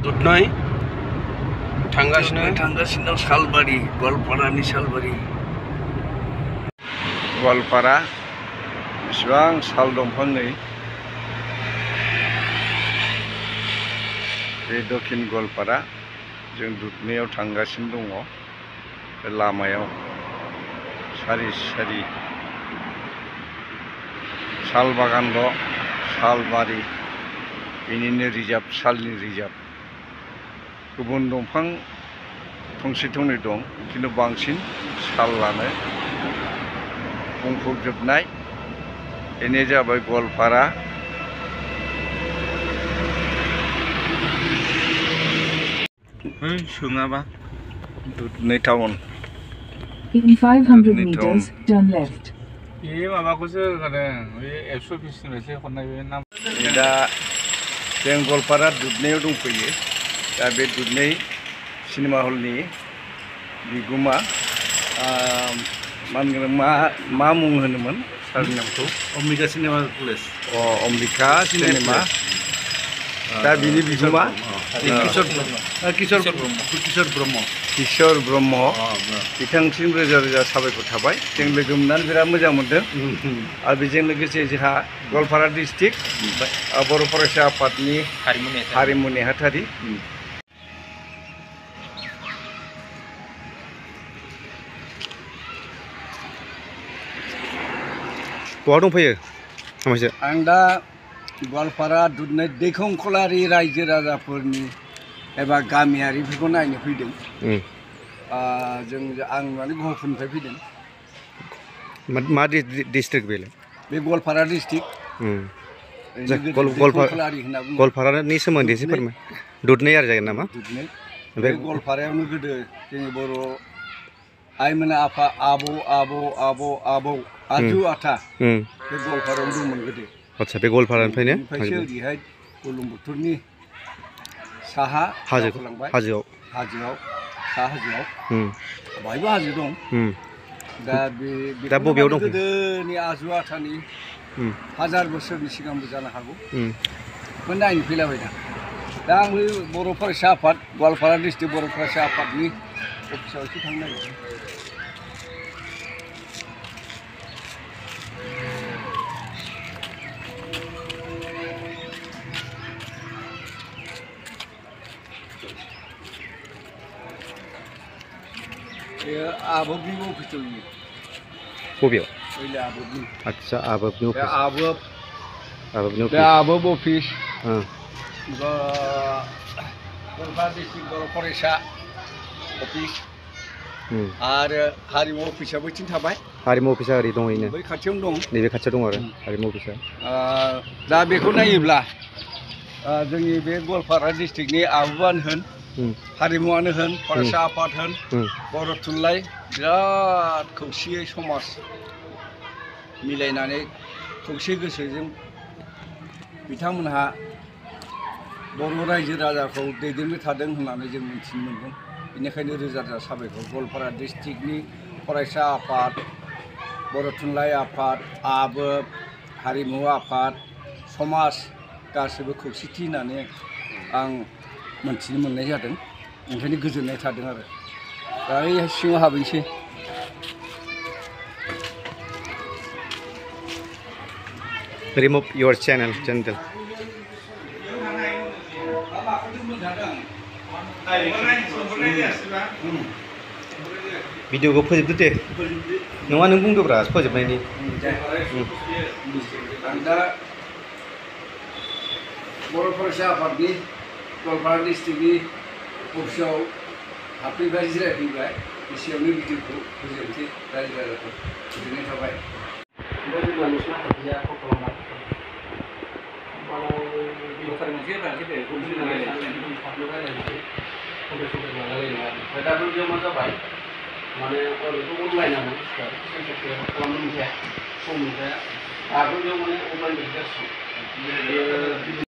दुधनৈ थांगासिनो सालबारि गवालपारानि सालबारि गवालपारा बेसेबां साल दंफां नै बे दक्षिण गवालपारा जों दुधनैयाव थांगासिनो दङ बे लामायाव सारि सारि साल बागानल' सालबारि बेनिनो रिजार्भ सालनि रिजार्भ गुबुन दंफां थंसे थंनै दं खिन्थु बांसिन सालानो बुंफबजोबनाय बेनो जाबाय Goalpara सोङाबा दुधनৈ town In 500 meters, turn left. ये माबाखौसो होदों बे एबसु अफिसनिफ्रायसो हरनाय बे नाम दा जों गवालपारा दुधनैयाव दंफैयो दा बे दुधनै सिनेमा हलनि बिगुमा मा मुं होनोमोन सारनि नामखौ Ambika cinema place Ambika cinema दा बिनि बिगुमा किशोर ब्रह्म बिथांसिम रोजा रोजा साबायखर थाबाय जों लोगो मोननानै बिराद मोजां मोनदों आरो बेजों लोगोसे जोंहा गवालपारा डिस्ट्रिक्ट बर' फरायसा आफादनि हारिमु नेहाथारि बहा दंफैयो हामैसो आं दा गवालपारा दुधनै दैखंखलारि रायजो राजाफोरनि एबा गामियारिफोरखौ नायनो फैदों आं माने गहपुरनिफ्राय फैदों मा डिस्ट्रिक्ट बेलाय बे गवालपारा डिस्ट्रिक्ट गवालपारानि सोमोन्दै एसे फोरमाय दुधनै आरो जागोन नामा दुधनै बे गवालपारायावनो गोदो जोंनि बर' आइमोना आफा आबौ आजौ आथा बे गवालपारायावनो दंमोन गोदो आदसा बे गवालपारानिफ्रायनो ओरैहाय बुरलुंबुथुरनि साहा हाजोआव बाहायबो हाजो दं दा बबेयाव दं गोदोनि आजौ आथानि हाजार बोसोरनि सिगांबो जानो हागौ बेखौ नायनो फैलाबाय दा आं बर' फरायसा आफाद गवालपारा डिस्ट्रिक्ट बर' फरायसा आफादनि अफिसाव एसे थांनो नागिरदों आबोबनि अफिस दं बबेयाव आदसा आबोबनि अफिस आबोब अफिस गवालपारा डिस्ट्रिक्ट बर' फरायसा अफिस आरो हारिमु अफिसा बैथिं थाबाय हारिमु अफिसा ओरै दं बै खाथियावनो दं नैबे खाथियाव दं आरो हारिमु अफिसा दा बेखौ नायोब्ला जोंनि बे गवालपारा डिस्ट्रिक्टनि आबुआनो होन हारिमुआनो होन फरायसा आफाद होन बर' थुनलाइ बिराद खौसेयै समाज मिलायनानै खौसे गोसोजों बिथांमोनहा बर' रायजो राजाखौ दैदेनबाय थादों होननानै जों मिथिनो मोन्दों बेनिखायनो रोजा रोजा साबायखर गवालपारा डिस्ट्रिक्टनि फरायसा आफाद बर' थुनलाइ आफाद आबोब हारिमु आफाद समाज गासैबो खौसेथि होननानै आं मोनथिनो मोननाय जादों ओंखायनो गोजोननाय थादों आरो दा सिङाव हाबैसै remove your channel भिडिअखौ फोजोबदो दे नङा नों बुंदोब्रा फोजोबनायनि आं दा बर' फरायसा आफादनि गवालपारा डिस्ट्रिक्टनि अफिसाव हाबफैबाय जिरायफैबाय एसेयावनो भिडिअखौ फोजोबनोसै रायजो राजाखौ गोजोननाय थाबाय माने ओरैनो अनलाइनानो खालामनो मोनखाया सम मोनखाया आगोल बेयाव माने अनलाइन